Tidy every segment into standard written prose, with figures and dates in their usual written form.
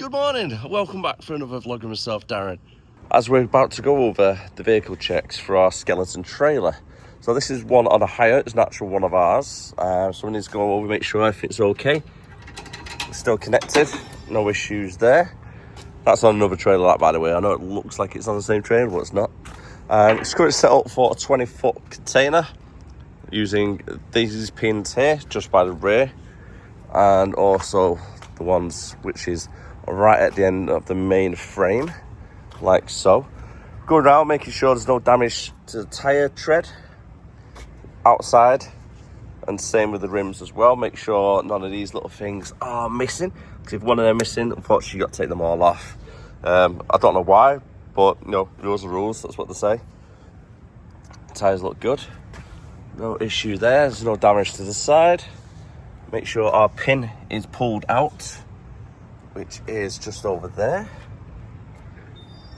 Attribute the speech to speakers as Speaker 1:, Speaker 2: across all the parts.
Speaker 1: Good morning, welcome back for another vlog of myself, Darren. As we're about to go over the vehicle checks for our skeleton trailer. So this is one on a hire, it's an actual one of ours. So we need to go over, make sure everything's okay. It's still connected, no issues there. That's on another trailer, that, by the way. I know it looks like it's on the same trailer, but it's not. It's currently set up for a 20-foot container using these pins here, just by the rear. And also the ones which is right at the end of the main frame, like so. Go around making sure there's no damage to the tyre tread outside, and same with the rims as well. Make sure none of these little things are missing, because if one of them missing, unfortunately you've got to take them all off. I don't know why, but you know, rules are rules, that's what they say. Tyres look good, no issue there, there's no damage to the side. Make sure our pin is pulled out, which is just over there.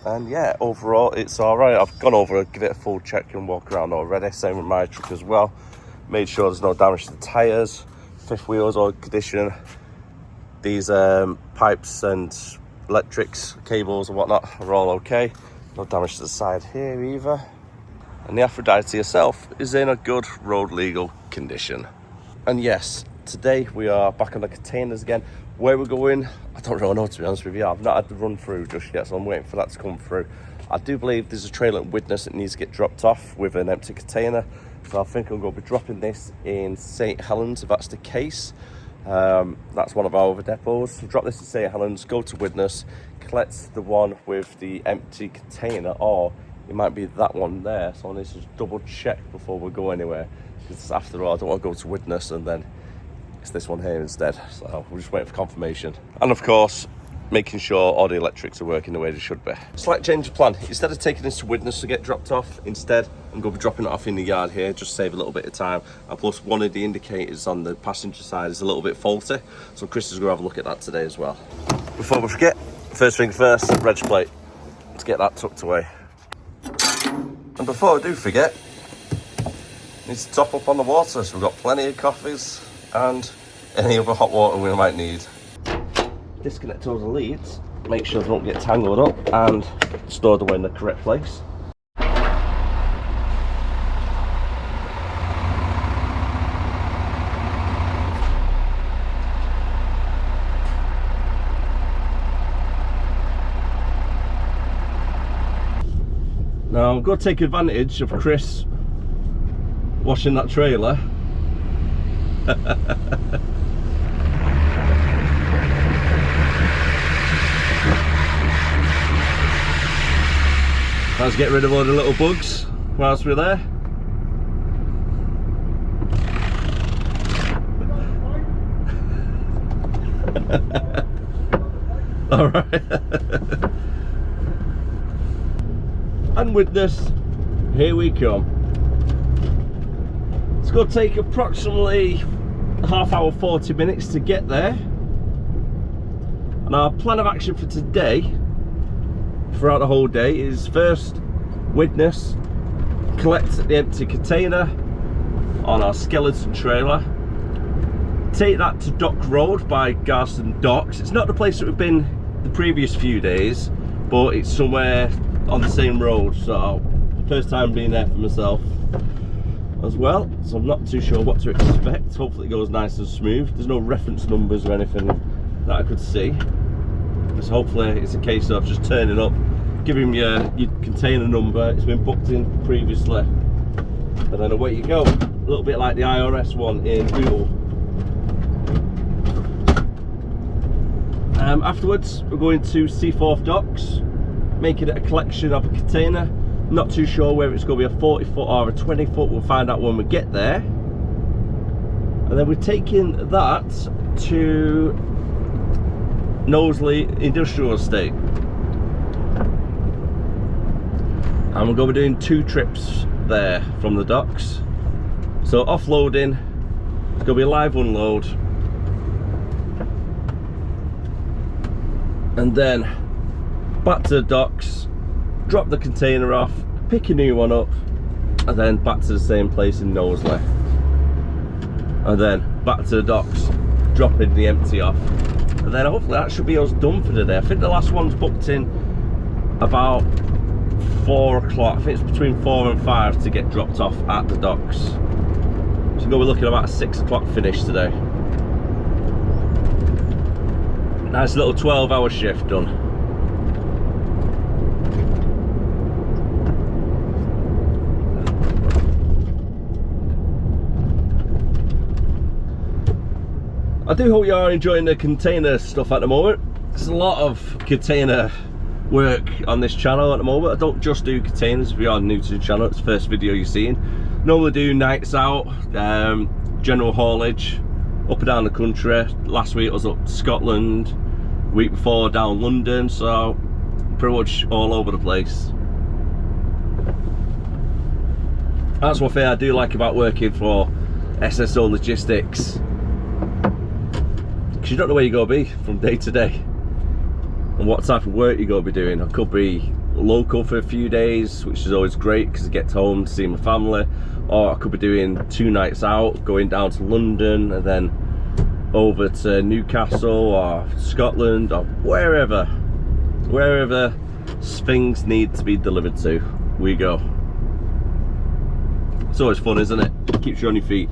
Speaker 1: And yeah, overall it's all right. I've gone over, give it a full check and walk around already. Same with my truck as well. Made sure there's no damage to the tyres. Fifth wheels all condition. These pipes and electrics, cables and whatnot are all okay. No damage to the side here either. And the Aphrodite itself is in a good road legal condition. And yes, today we are back on the containers again. Where we're going, I don't really know, to be honest with you. I've not had the run through just yet, so I'm waiting for that to come through. I do believe there's a trailer at Widnes that needs to get dropped off with an empty container. So I think I'm going to be dropping this in St Helens, if that's the case. That's one of our other depots. So drop this in St Helens, go to Widnes, collect the one with the empty container, or it might be that one there. So I need to just double check before we go anywhere. Because after all, I don't want to go to Widnes and then it's this one here instead. So we're just waiting for confirmation. And of course, making sure all the electrics are working the way they should be. Slight change of plan. Instead of taking this to Widnes to get dropped off, instead I'm going to be dropping it off in the yard here, just save a little bit of time. And plus one of the indicators on the passenger side is a little bit faulty, so Chris is going to have a look at that today as well. Before we forget, first thing first, reg plate. Let's get that tucked away. And before I do forget, need to top up on the water, so we've got plenty of coffees and any other hot water we might need. Disconnect all the leads, make sure they don't get tangled up and stored away in the correct place. Now I'm going to take advantage of Chris washing that trailer. Let's get rid of all the little bugs whilst we're there. All right. And with this, here we come. It's going to take approximately half hour, 40 minutes to get there. And our plan of action for today, throughout the whole day, is first Widnes, collect the empty container on our skeleton trailer, take that to Dock Road by Garston Docks. It's not the place that we've been the previous few days, but it's somewhere on the same road, so first time being there for myself as well, so I'm not too sure what to expect. Hopefully it goes nice and smooth. There's no reference numbers or anything that I could see, so hopefully it's a case of just turning up, giving your container number, it's been booked in previously, and then away you go. A little bit like the IRS one in Outin. Afterwards we're going to Seaforth Docks, making it a collection of a container. Not too sure whether it's going to be a 40 foot or a 20 foot, we'll find out when we get there. And then we're taking that to Knowsley Industrial Estate. And we're going to be doing 2 trips there from the docks. So offloading, it's going to be a live unload. And then back to the docks, drop the container off, pick a new one up, and then back to the same place in Knowsley. And then back to the docks, dropping the empty off, And then hopefully that should be us done for today. I think the last one's booked in about 4 o'clock. I think it's between 4 and 5 to get dropped off at the docks. So we're going to be looking at about a 6 o'clock finish today. Nice little 12-hour shift done. I do hope you are enjoying the container stuff at the moment. There's a lot of container work on this channel at the moment. I don't just do containers. If you are new to the channel, it's the first video you're seeing. Normally do nights out, general haulage, up and down the country. Last week I was up Scotland, week before down London, so pretty much all over the place. That's one thing I do like about working for SSO Logistics. You don't know where you're going to be from day to day and what type of work you're going to be doing. I could be local for a few days, which is always great because I get home to see my family, or I could be doing 2 nights out, going down to London and then over to Newcastle or Scotland or wherever things need to be delivered to, we go. It's always fun, isn't it? Keeps you on your feet.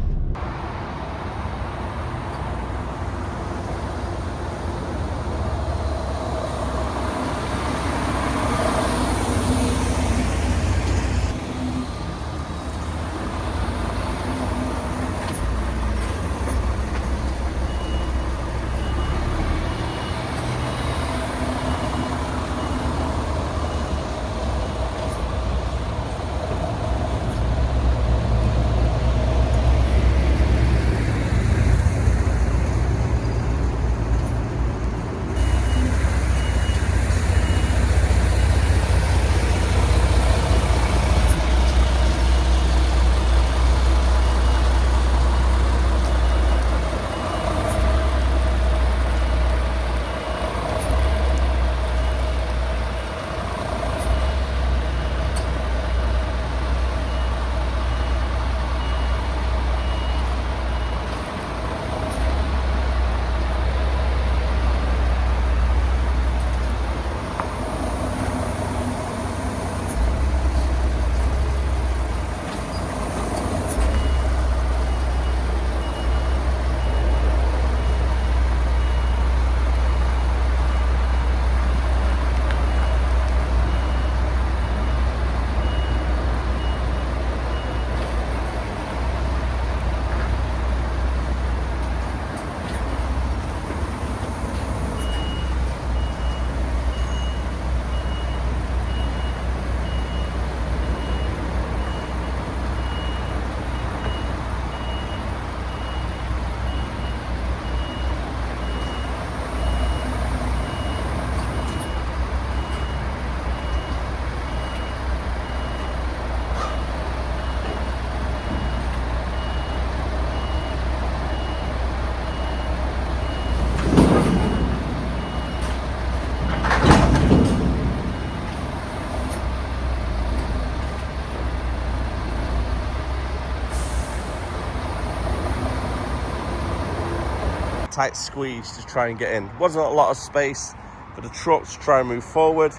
Speaker 1: Tight squeeze to try and get in. Wasn't a lot of space for the truck to try and move forward,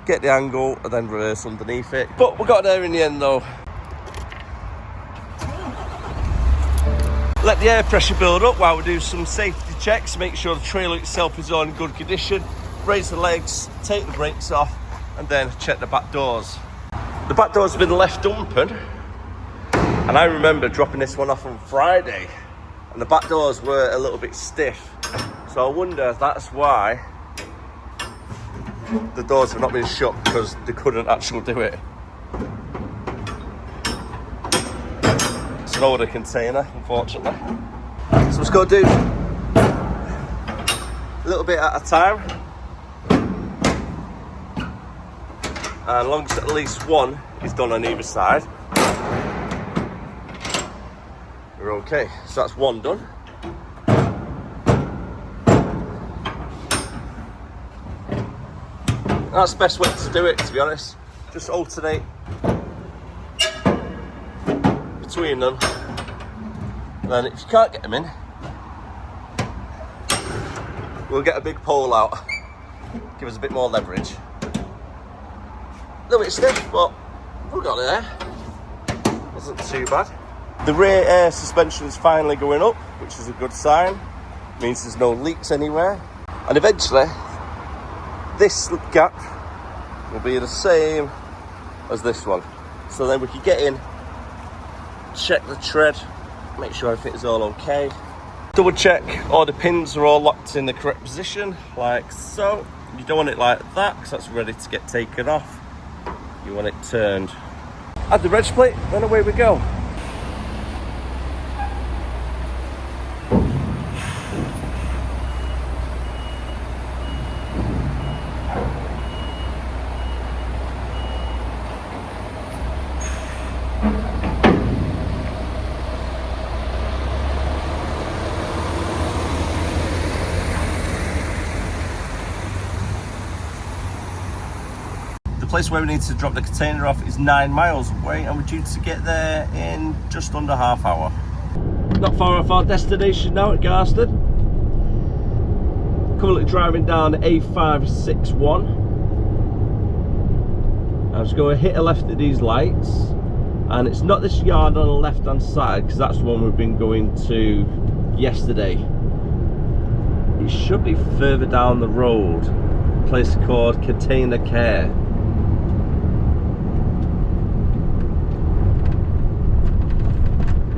Speaker 1: get the angle and then reverse underneath it, but we got there in the end though. Let the air pressure build up while we do some safety checks, make sure the trailer itself is all in good condition, raise the legs, take the brakes off and then check the back doors. The back doors have been left open and I remember dropping this one off on Friday and the back doors were a little bit stiff, so I wonder if that's why the doors have not been shut, because they couldn't actually do it. It's an older container, unfortunately, so let's go do a little bit at a time, and as long as at least one is done on either side, we're okay. So that's one done. That's the best way to do it, to be honest. Just alternate between them. And then if you can't get them in, We'll get a big pole out, give us a bit more leverage. A little bit stiff, but we got it there. Wasn't too bad. The rear air suspension is finally going up, which is a good sign. Means there's no leaks anywhere. And eventually, this gap will be the same as this one. So then we can get in, check the tread, make sure everything is all okay. Double check all the pins are all locked in the correct position, like so. You don't want it like that, because that's ready to get taken off. You want it turned. Add the reg plate, then away we go. The place where we need to drop the container off is 9 miles away, and we're due to get there in just under half hour. Not far off our destination now at Garston. Currently driving down A561. I'm just going to hit a left at these lights, and it's not this yard on the left hand side, because that's the one we've been going to yesterday. It should be further down the road, a place called Container Care.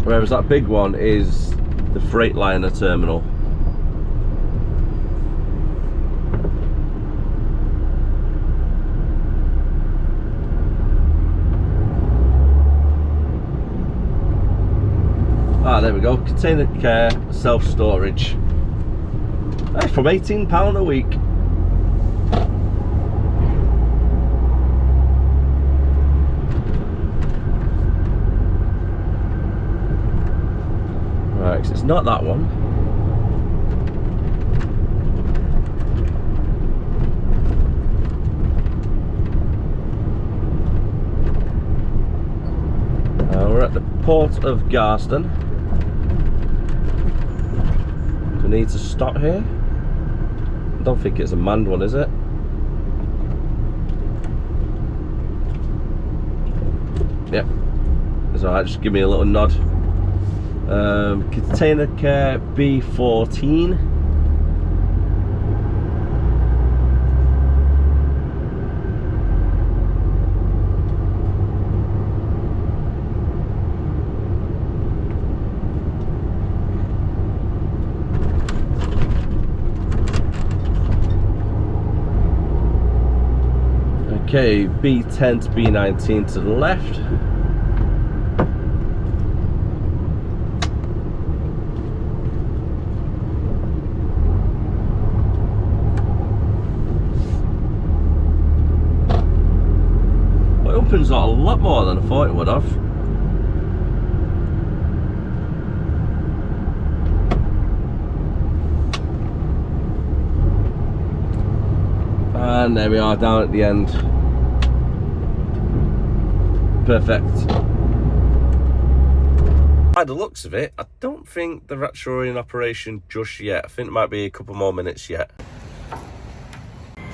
Speaker 1: Whereas that big one is the Freightliner terminal. Ah, there we go. Container Care, self-storage. From £18 a week. Right, 'cause it's not that one. We're at the port of Garston. Do we need to stop here? I don't think it's a manned one, is it? Yep. It's alright, just give me a little nod. Container Care B14. Okay, B10 to B19 to the left. Opens a lot more than I thought it would have. And there we are, down at the end. Perfect. By the looks of it, I don't think they're actually in operation just yet. I think it might be a couple more minutes yet.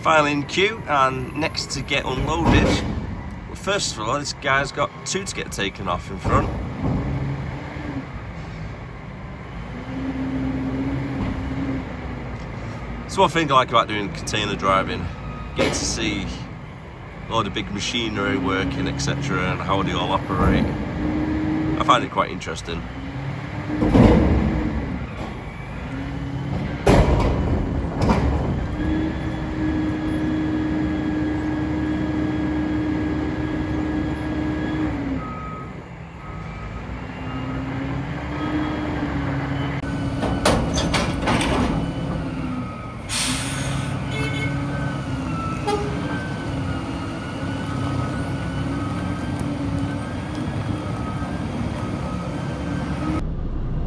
Speaker 1: Finally in queue and next to get unloaded. First of all, this guy's got 2 to get taken off in front. So one thing I like about doing container driving, get to see all the big machinery working, etc., and how they all operate. I find it quite interesting.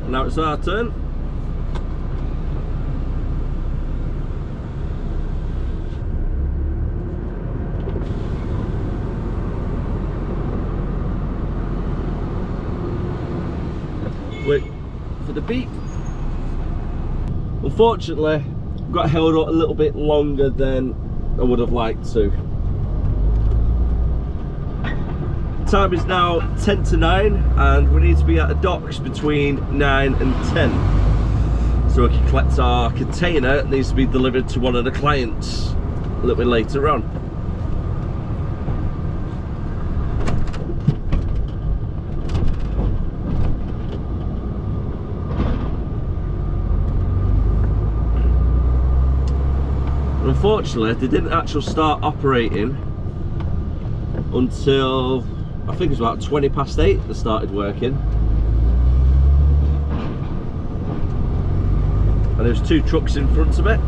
Speaker 1: Now it's our turn. Wait for the beep. Unfortunately, got held up a little bit longer than I would have liked to. Time is now 10 to 9 and we need to be at the docks between 9 and 10. So we can collect our container. It needs to be delivered to one of the clients a little bit later on. Unfortunately, they didn't actually start operating until I think it was about 20 past 8 they started working. And there's 2 trucks in front of it.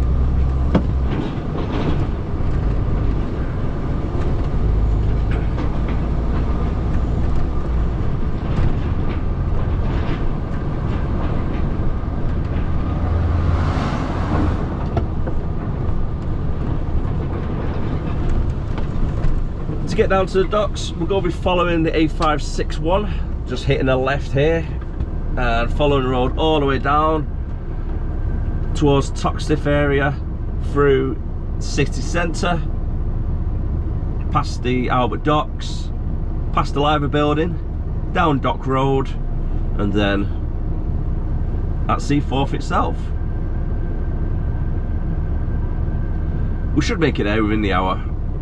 Speaker 1: To get down to the docks, we're going to be following the A561, just hitting a left here and following the road all the way down towards Toxteth area, through city centre, past the Albert Docks, past the Liver building, down Dock Road, and then at Seaforth itself. We should make it there within the hour.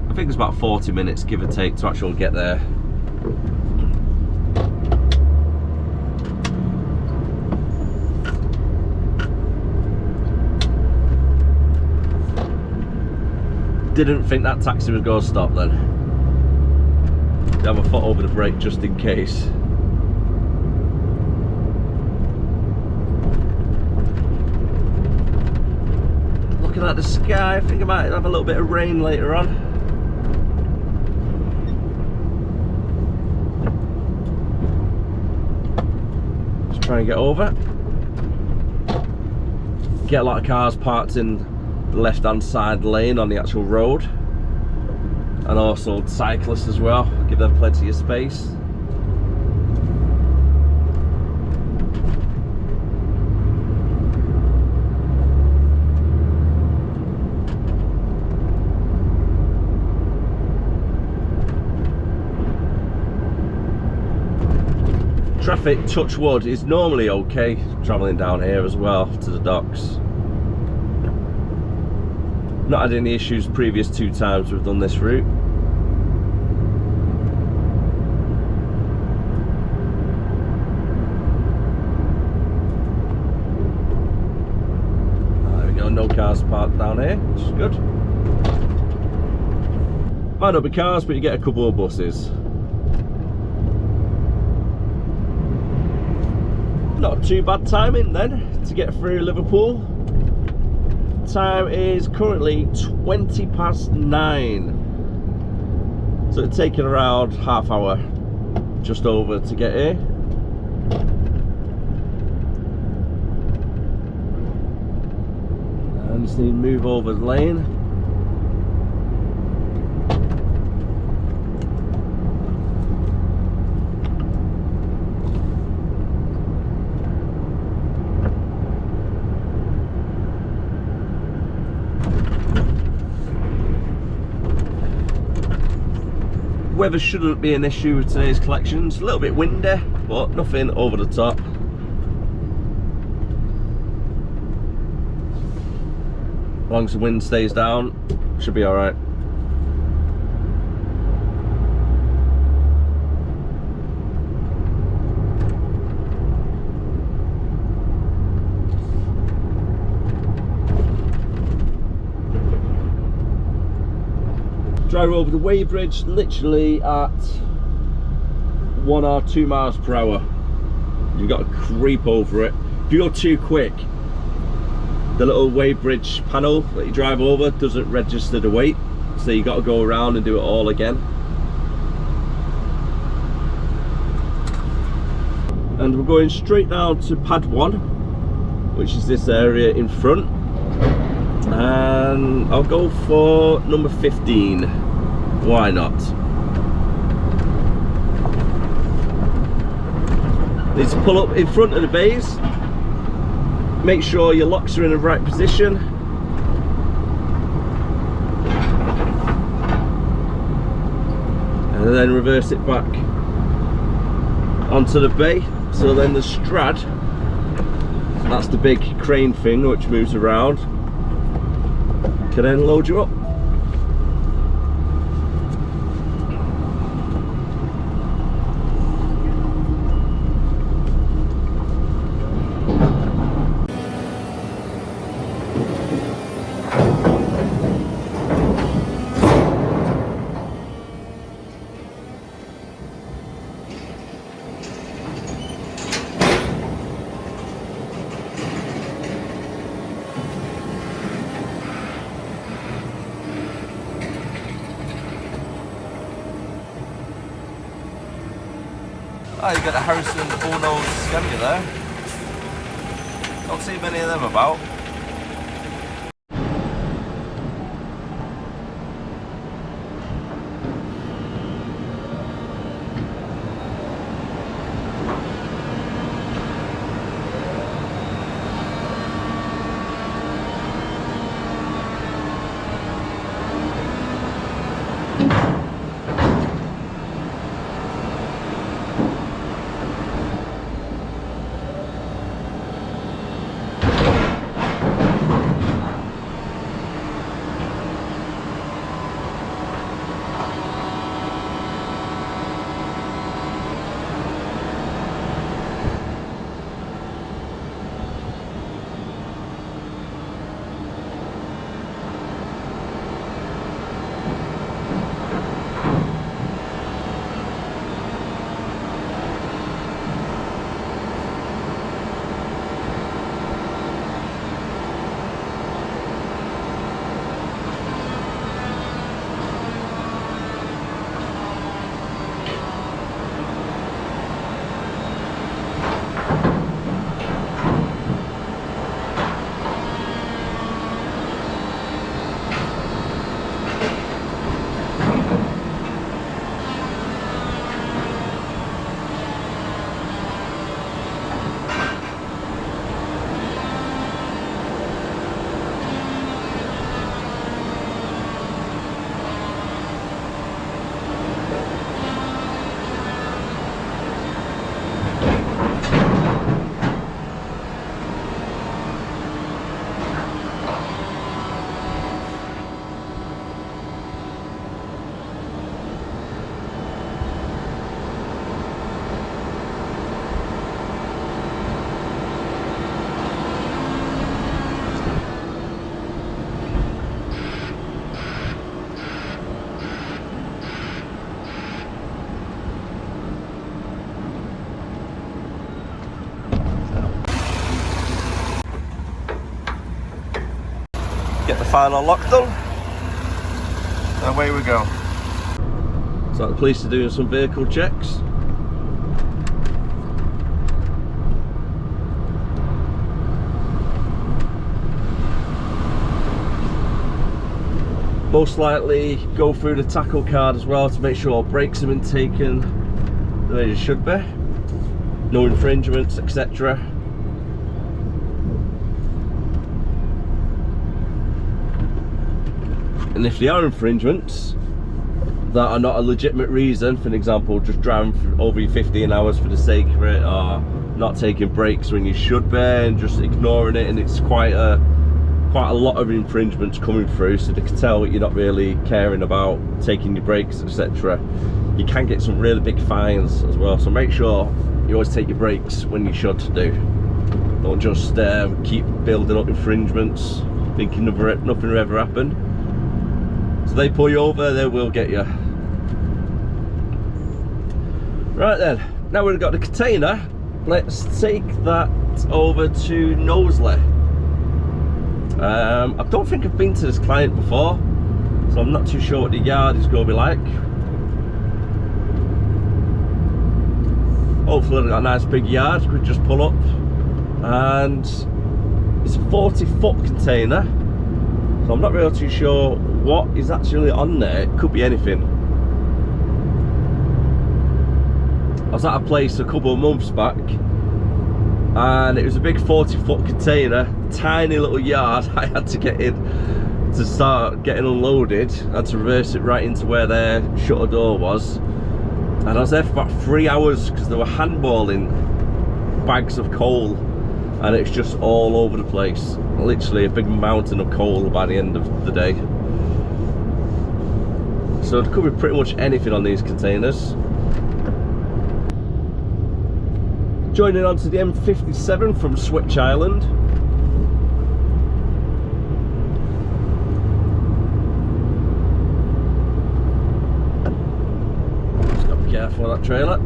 Speaker 1: I think it's about 40 minutes, give or take, to actually get there. Didn't think that taxi was going to stop then. Have a foot over the brake just in case. Looking at the sky, I think I might have a little bit of rain later on. Try and get over. Get a lot of cars parked in the left hand side lane on the actual road, and also cyclists as well, give them plenty of space. Traffic, touch wood, is normally okay travelling down here as well to the docks. Not had any issues previous 2 times we've done this route. There we go, no cars parked down here, which is good. Might not be cars, but you get a couple of buses. Not too bad timing then to get through Liverpool. Time is currently 20 past 9, so it's taken around half hour, just over, to get here. I just need to move over the lane. Weather shouldn't be an issue with today's collections. A little bit windy, but nothing over the top. As long as the wind stays down, should be alright. Drive over the weighbridge literally at 1 or 2 miles per hour. You've got to creep over it. If you go too quick, the little weighbridge panel that you drive over doesn't register the weight, so you got to go around and do it all again. And we're going straight down to pad 1, which is this area in front, and I'll go for number 15. Why not? Need to pull up in front of the bays, make sure your locks are in the right position, then reverse it back onto the bay. So then the strad, that's the big crane thing which moves around, can then load you up. Oh, you got a Harrison full-nose scammer there. Don't see many of them about. Get the final lock done, and away we go. So the police are doing some vehicle checks. Most likely go through the tackle card as well to make sure brakes have been taken the way they should be, no infringements, etc. And if there are infringements that are not a legitimate reason, for example, just driving over your 15 hours for the sake of it, or not taking breaks when you should be, and just ignoring it, and it's quite a lot of infringements coming through, so they can tell you're not really caring about taking your breaks, etc. You can get some really big fines as well, so make sure you always take your breaks when you should do. Don't just keep building up infringements thinking nothing will ever happen. So they pull you over, they will get you. Right then, now we've got the container, let's take that over to Knowsley. I don't think I've been to this client before, so I'm not too sure what the yard is going to be like. Hopefully they've got a nice big yard, we could just pull up. And it's a 40-foot container, so I'm not really too sure what is actually on there. It could be anything. I was at a place a couple of months back and it was a big 40-foot container, tiny little yard. I had to get in to start getting unloaded. I had to reverse it right into where their shutter door was. And I was there for about 3 hours because they were handballing bags of coal, and it's just all over the place. Literally a big mountain of coal by the end of the day. So it could be pretty much anything on these containers. Joining onto the M57 from Switch Island. Just got to be careful of that trailer.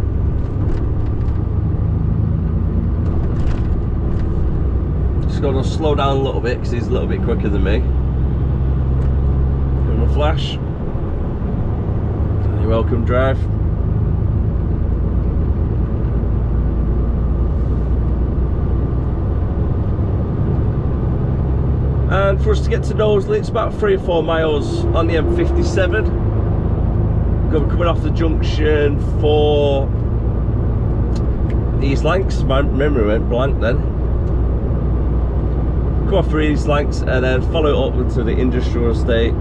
Speaker 1: Just got to slow down a little bit because he's a little bit quicker than me. Give him a flash. You're welcome, drive. And for us to get to Knowsley, it's about 3 or 4 miles on the M57. We're coming off the junction for East Lancs. My memory went blank then. Come off for East Lancs and then follow it up into the industrial estate.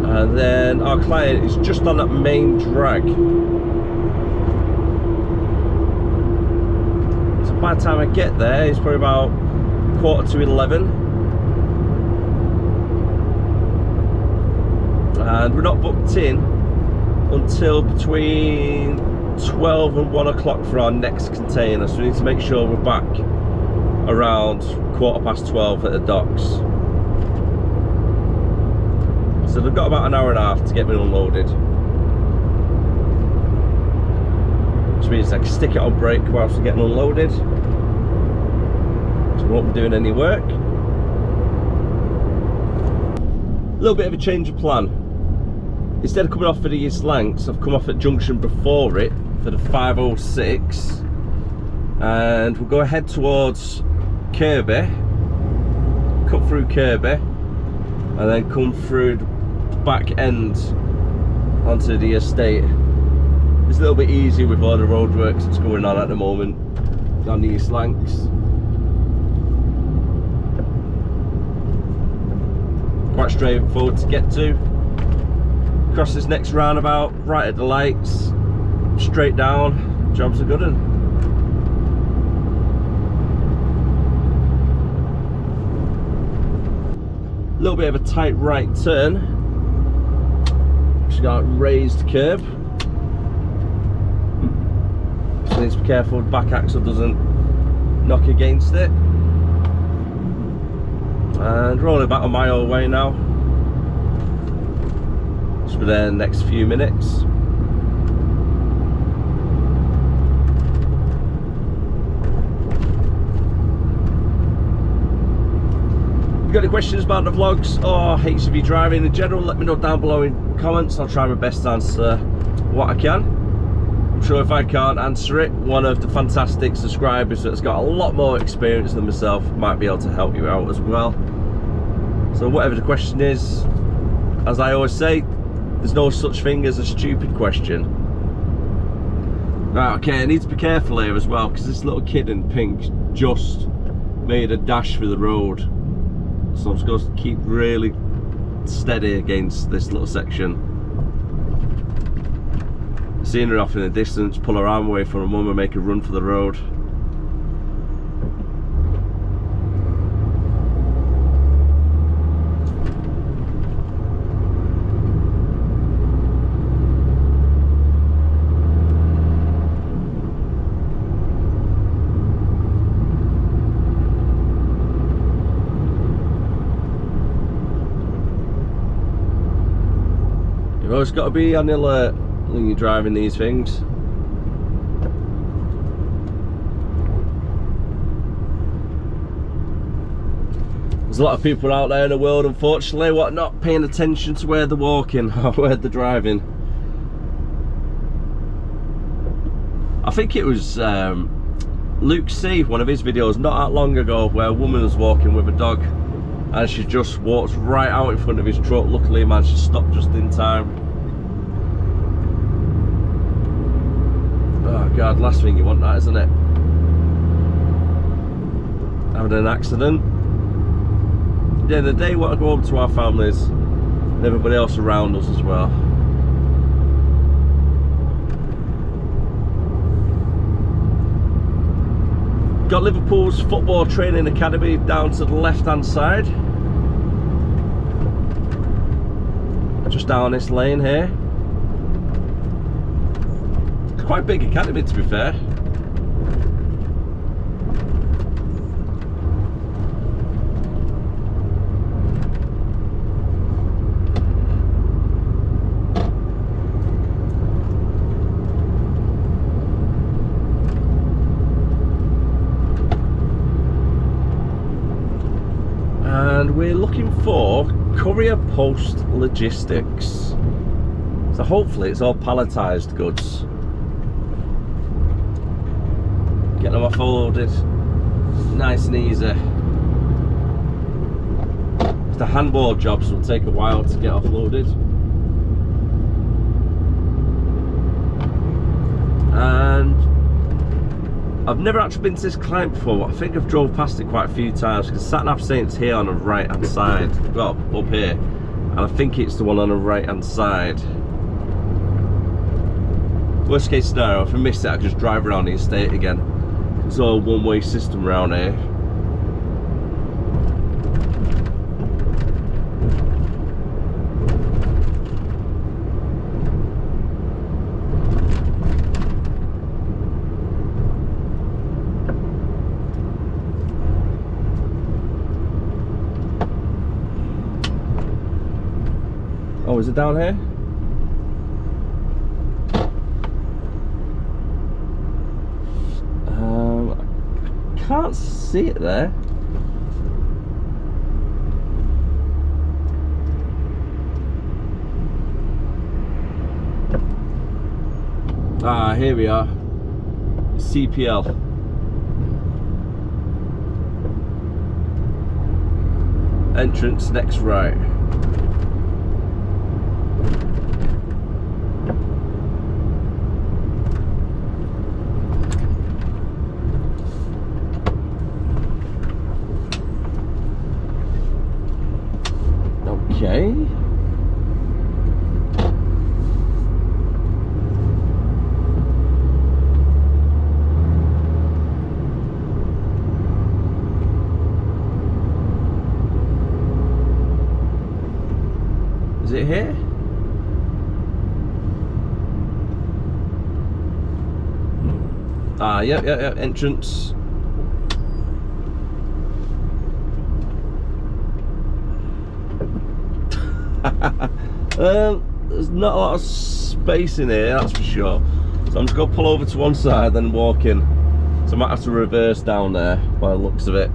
Speaker 1: And then our client is just on that main drag. So by the time I get there, it's probably about 11:15. And we're not booked in until between 12 and 1 o'clock for our next container. So we need to make sure we're back around 12:15 at the docks. So they've got about an hour and a half to get me unloaded. Which means I can stick it on brake whilst we're getting unloaded. So we won't be doing any work. A little bit of a change of plan. Instead of coming off for the East Lancs, I've come off at junction before it for the 506. And we'll go ahead towards Kirby, cut through Kirby, and then come through the back end onto the estate. It's a little bit easier with all the roadworks that's going on at the moment on the East Lancs. Quite straightforward to get to. Cross this next roundabout, right at the lights, straight down, job's a good one. A little bit of a tight right turn. Just got a raised curb. So need to be careful the back axle doesn't knock against it. And we're only about a mile away now. So we're there in the next few minutes. If you've got any questions about the vlogs or HCV driving in general, let me know down below in comments. I'll try my best to answer what I can. I'm sure if I can't answer it, one of the fantastic subscribers that's got a lot more experience than myself might be able to help you out as well. So whatever the question is, as I always say, there's no such thing as a stupid question. Right, okay, I need to be careful here as well because this little kid in pink just made a dash through the road. So I'm supposed to keep really steady against this little section. Seeing her off in the distance, pull her arm away from her mum and make her run for the road. You've always got to be on the alert when you're driving these things. There's a lot of people out there in the world, unfortunately, what are not paying attention to where they're walking or where they're driving. I think it was Luke C, one of his videos not that long ago, where a woman was walking with a dog and she just walked right out in front of his truck. Luckily he managed to stop just in time. Oh God, last thing you want that, isn't it? Having an accident. At the end of the day, we want to go home to our families and everybody else around us as well. got Liverpool's football training academy down to the left hand side, just down this lane here. It's quite a big academy, to be fair. And we're looking for courier post logistics. So hopefully it's all palletized goods. Get them offloaded nice and easy. It's a handball job, so it'll take a while to get offloaded. And I've never actually been to this client before, but I think I've drove past it quite a few times, because sat-nav saying it's here on the right hand side, well, up here, and I think it's the one on the right hand side. Worst case scenario, if I miss it, I can just drive around the estate again. It's all one-way system around here. Oh, is it down here? I can't see it there. Ah, here we are. CPL. Entrance next right. Okay. Is it here? Ah, yep, entrance. There's not a lot of space in here, that's for sure. So I'm just going to pull over to one side, then walk in. So I might have to reverse down there by the looks of it.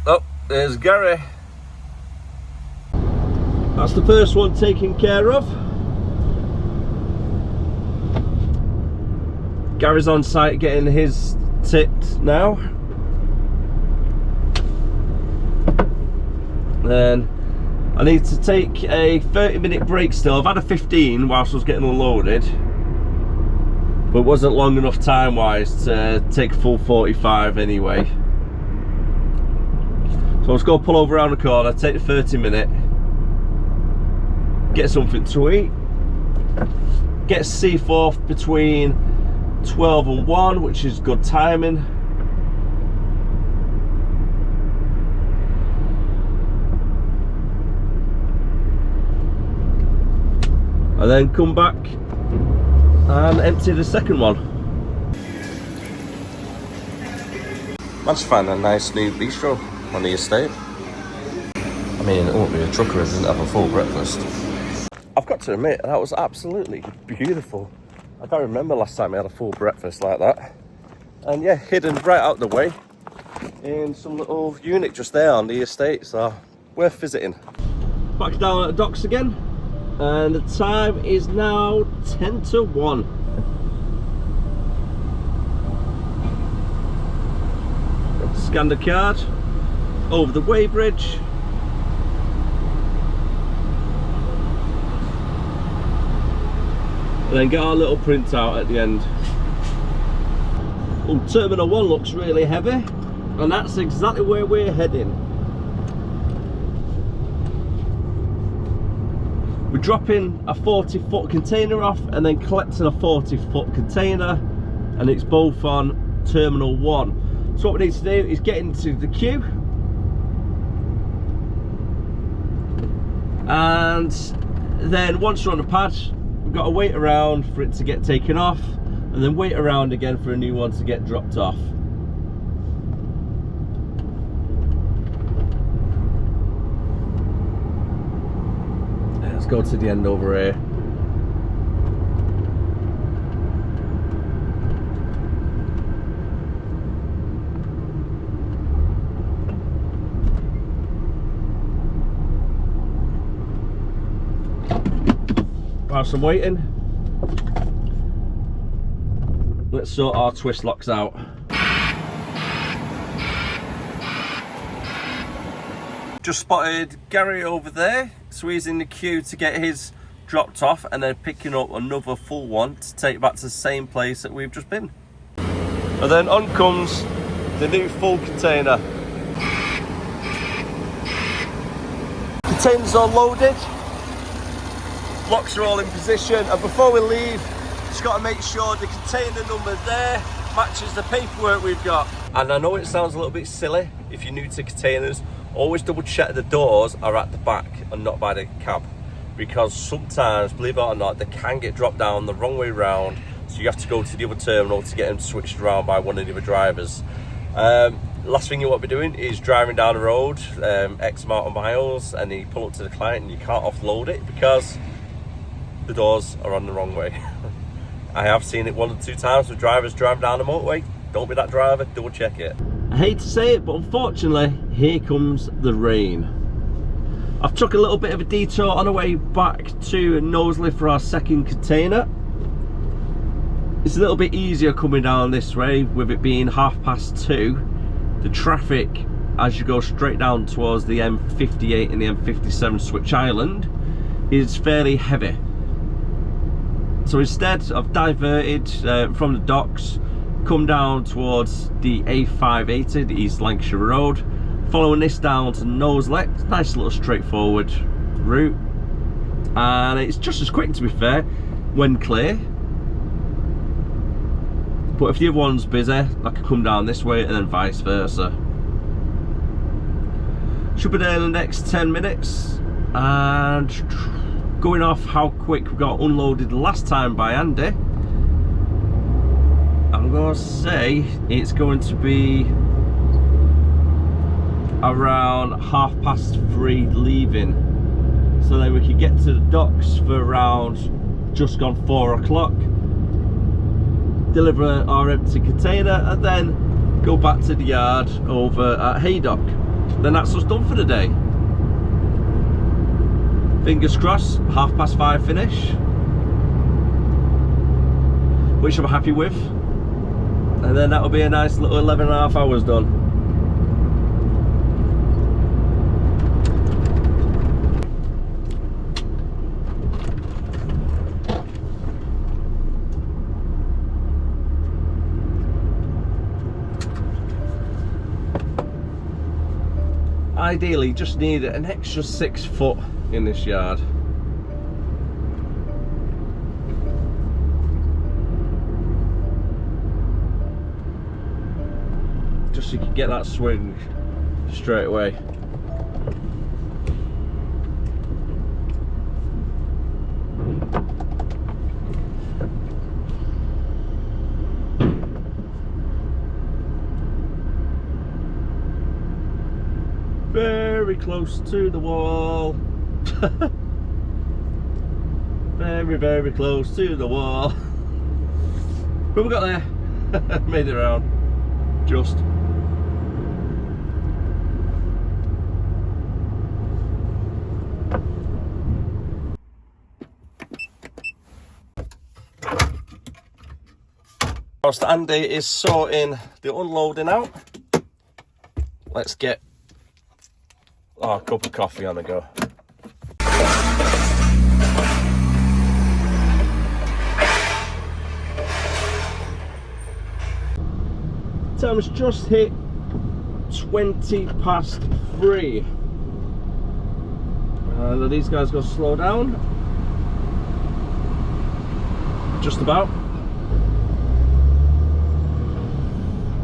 Speaker 1: Oh, there's Gary. That's the first one taken care of. Gary's on site getting his tipped now. Then I need to take a 30-minute break still. I've had a 15 whilst I was getting unloaded, but it wasn't long enough time-wise to take a full 45 anyway. So let's go pull over around the corner, take the 30-minute, get something to eat, Gets Seaforth between 12 and 1, which is good timing. And then come back and empty the second one. Managed to find a nice new bistro on the estate. I mean, it won't be a trucker if it doesn't have a full breakfast. I've got to admit, that was absolutely beautiful. I can't remember last time I had a full breakfast like that. And yeah, hidden right out the way in some little unit just there on the estate, so worth visiting. Back down at the docks again, and the time is now 10 to 1. Scan the card, over the weighbridge. And then get our little printout at the end. Oh, Terminal 1 looks really heavy, and that's exactly where we're heading. We're dropping a 40-foot container off and then collecting a 40-foot container, and it's both on Terminal 1. So what we need to do is get into the queue, and then once you're on the pad, we've got to wait around for it to get taken off, and then wait around again for a new one to get dropped off. Let's go to the end over here. Whilst I'm waiting, let's sort our twist locks out. Just spotted Gary over there, so he's in the queue to get his dropped off and then picking up another full one to take back to the same place that we've just been. And then on comes the new full container. Containers are loaded. Locks are all in position, and before we leave, just got to make sure the container number there matches the paperwork we've got. And I know it sounds a little bit silly if you're new to containers, always double check the doors are at the back and not by the cab, because sometimes, believe it or not, they can get dropped down the wrong way round, so you have to go to the other terminal to get them switched around by one of the other drivers. Last thing you want to be doing is driving down the road X amount of miles, and you pull up to the client and you can't offload it because the doors are on the wrong way. I have seen it 1 or 2 times with drivers driving down the motorway. Don't be that driver, double check it. I hate to say it, but unfortunately, here comes the rain. I've took a little bit of a detour on the way back to Knowsley for our second container. It's a little bit easier coming down this way with it being 2:30. The traffic as you go straight down towards the M58 and the M57 Switch Island is fairly heavy. So instead I've diverted from the docks, come down towards the A580, the East Lancashire Road, following this down to Knowsley. Nice little straightforward route, and it's just as quick, to be fair, when clear. But if the other one's busy, I can come down this way and then vice versa. Should be there in the next 10 minutes, and going off how quick we got unloaded last time by Andy, I'm going to say it's going to be around 3:30 leaving, so then we can get to the docks for around just gone 4 o'clock, deliver our empty container, and then go back to the yard over at Haydock. Then that's us done for the day. Fingers crossed, 5:30 finish, which I'm happy with, and then that'll be a nice little 11.5 hours done. Ideally, just need an extra 6 foot in this yard. just so you can get that swing straight away. Very close to the wall. Very, very close to the wall. But we got there. Made it around. Just. Whilst Andy is sorting the unloading out, let's get our cup of coffee on the go. Time's just hit 3:20. Are these guys going to slow down? Just about.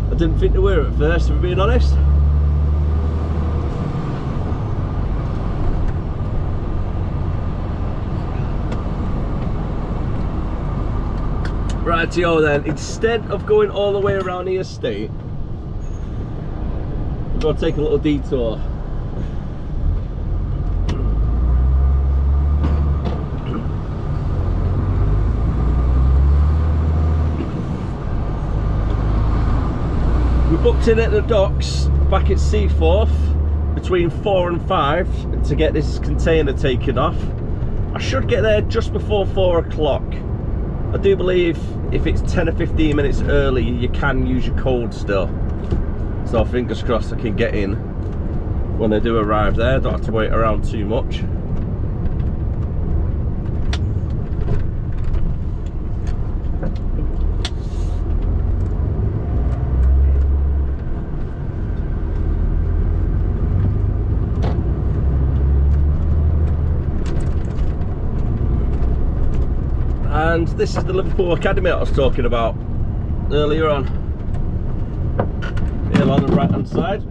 Speaker 1: I didn't think they were at first, if I'm being honest. Rightio then, instead of going all the way around the estate, we're going to take a little detour. We booked in at the docks back at Seaforth between 4 and 5 to get this container taken off. I should get there just before 4 o'clock. I do believe if it's 10 or 15 minutes early, you can use your code still. So fingers crossed I can get in when I do arrive there. Don't have to wait around too much. And this is the Liverpool Academy I was talking about earlier on. Here on the right hand side.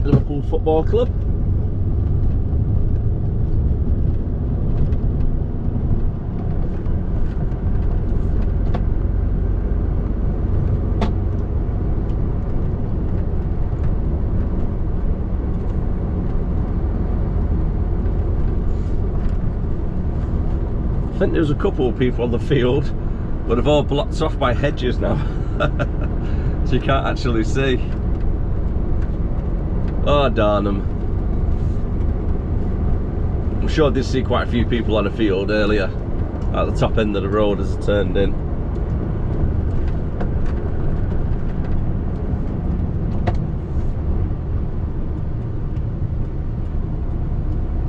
Speaker 1: Liverpool Football Club. I think there's a couple of people on the field, but they've all blocked off by hedges now. So you can't actually see. Oh, darn them. I'm sure I did see quite a few people on the field earlier at the top end of the road as I turned in.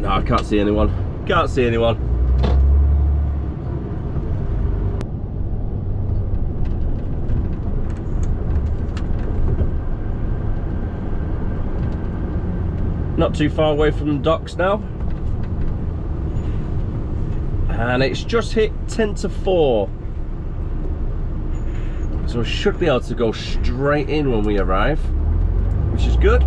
Speaker 1: No, I can't see anyone. Can't see anyone. Not too far away from the docks now. And it's just hit 10 to 4. So we should be able to go straight in when we arrive, which is good.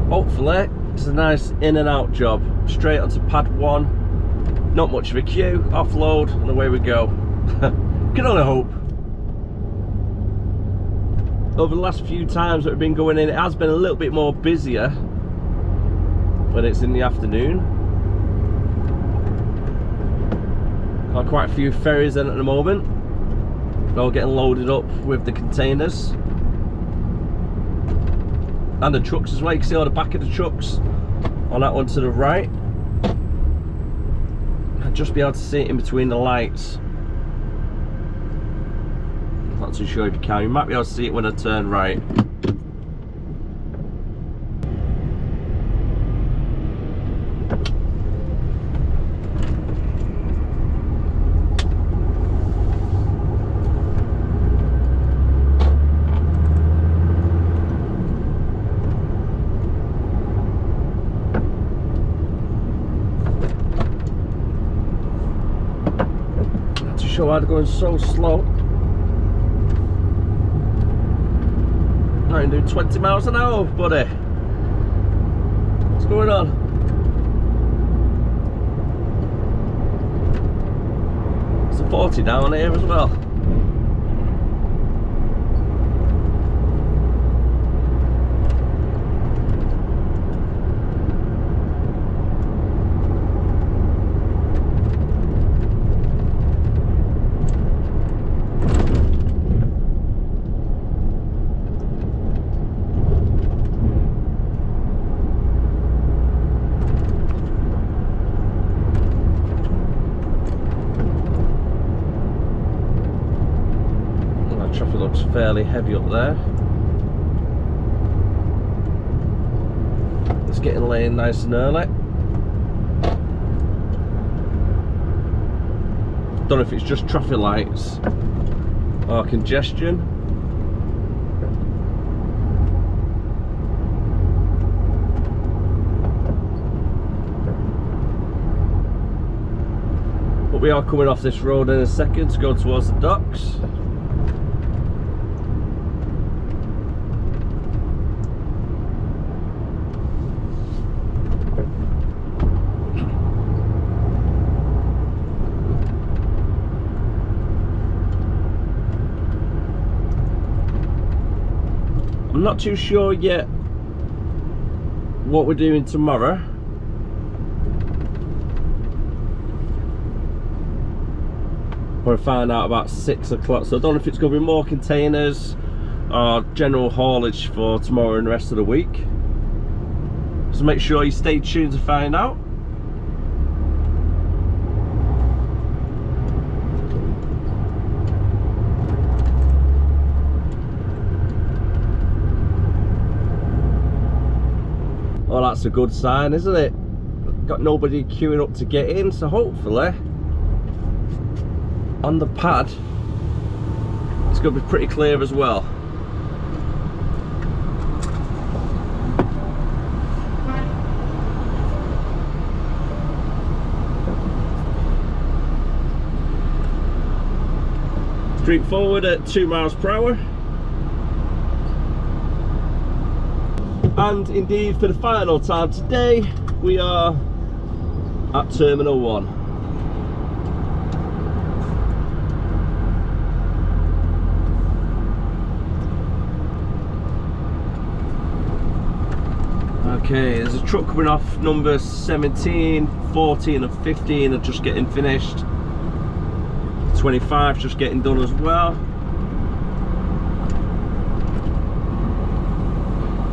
Speaker 1: Hopefully it's a nice in and out job. Straight onto pad 1, not much of a queue, offload, and away we go. Can only hope. Over the last few times that we've been going in, it has been a little bit more busier when it's in the afternoon. Got quite a few ferries in at the moment, all getting loaded up with the containers. And the trucks as well. You can see all the back of the trucks on that one to the right. I'll just be able to see it in between the lights. Not too sure if you can. You might be able to see it when I turn right. sure why they're going so slow. I'm doing 20 miles an hour, buddy. What's going on? It's a 40 down here as well. Traffic looks fairly heavy up there. It's getting lane nice and early. Don't know if it's just traffic lights or congestion. But we are coming off this road in a second to go towards the docks. I'm not too sure yet what we're doing tomorrow. We'll find out about 6 o'clock, so I don't know if it's going to be more containers or general haulage for tomorrow and the rest of the week. So make sure you stay tuned to find out. Well, that's a good sign, isn't it? Got nobody queuing up to get in, so hopefully on the pad it's going to be pretty clear as well. Street forward at 2 miles per hour. And indeed, for the final time today, we are at Terminal 1. Okay, there's a truck coming off number 17, 14 and 15 are just getting finished. 25 just getting done as well.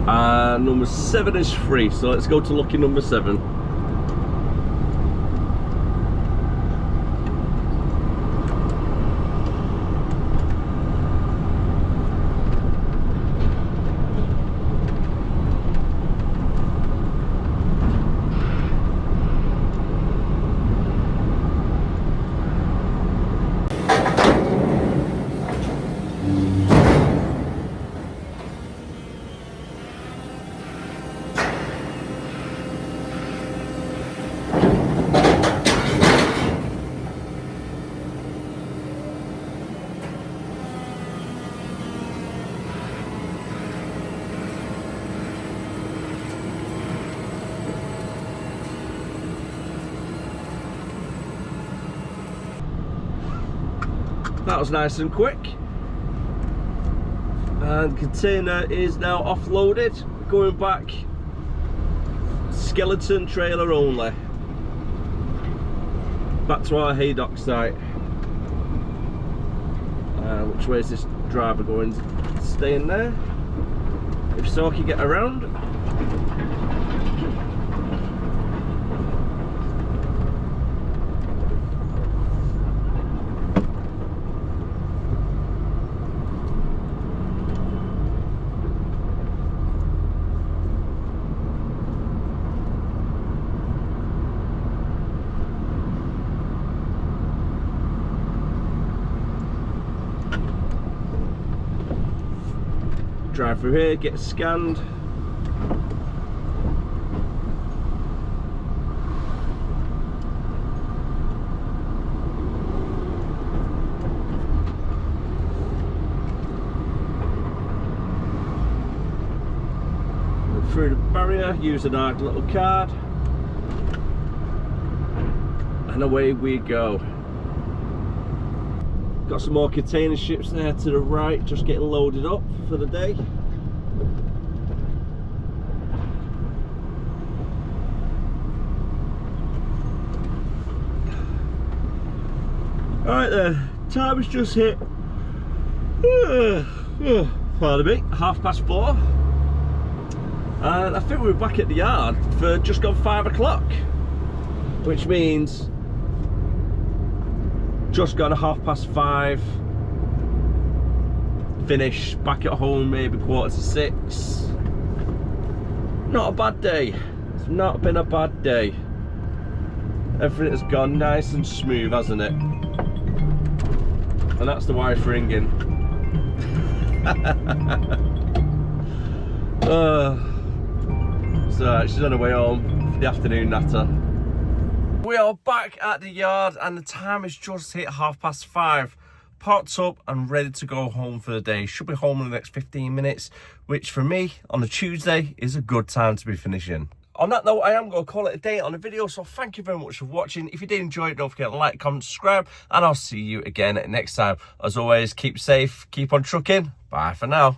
Speaker 1: And number 7 is free, so let's go to lucky number 7. That was nice and quick. And container is now offloaded, going back skeleton trailer only. Back to our haydock site. Which way is this driver going? Staying there? If so, can you get around? Drive through here, get scanned. through the barrier using our little card, and away we go. Got some more container ships there to the right, just getting loaded up for the day. Alright then, time has just hit, pardon me, 4:30. And I think we're back at the yard for just gone 5 o'clock, which means just gone 5:30, finish back at home maybe 5:45. Not a bad day. It's not been a bad day. Everything has gone nice and smooth, hasn't it? And that's the wife ringing. So she's on her way home for the afternoon natter. We are back at the yard and the time has just hit 5:30. Parked up and ready to go home for the day. Should be home in the next 15 minutes, which for me on a Tuesday is a good time to be finishing. On that note, I am going to call it a day on the video, so thank you very much for watching. If you did enjoy it, don't forget to like, comment, subscribe, and I'll see you again next time. As always, keep safe, keep on trucking. Bye for now.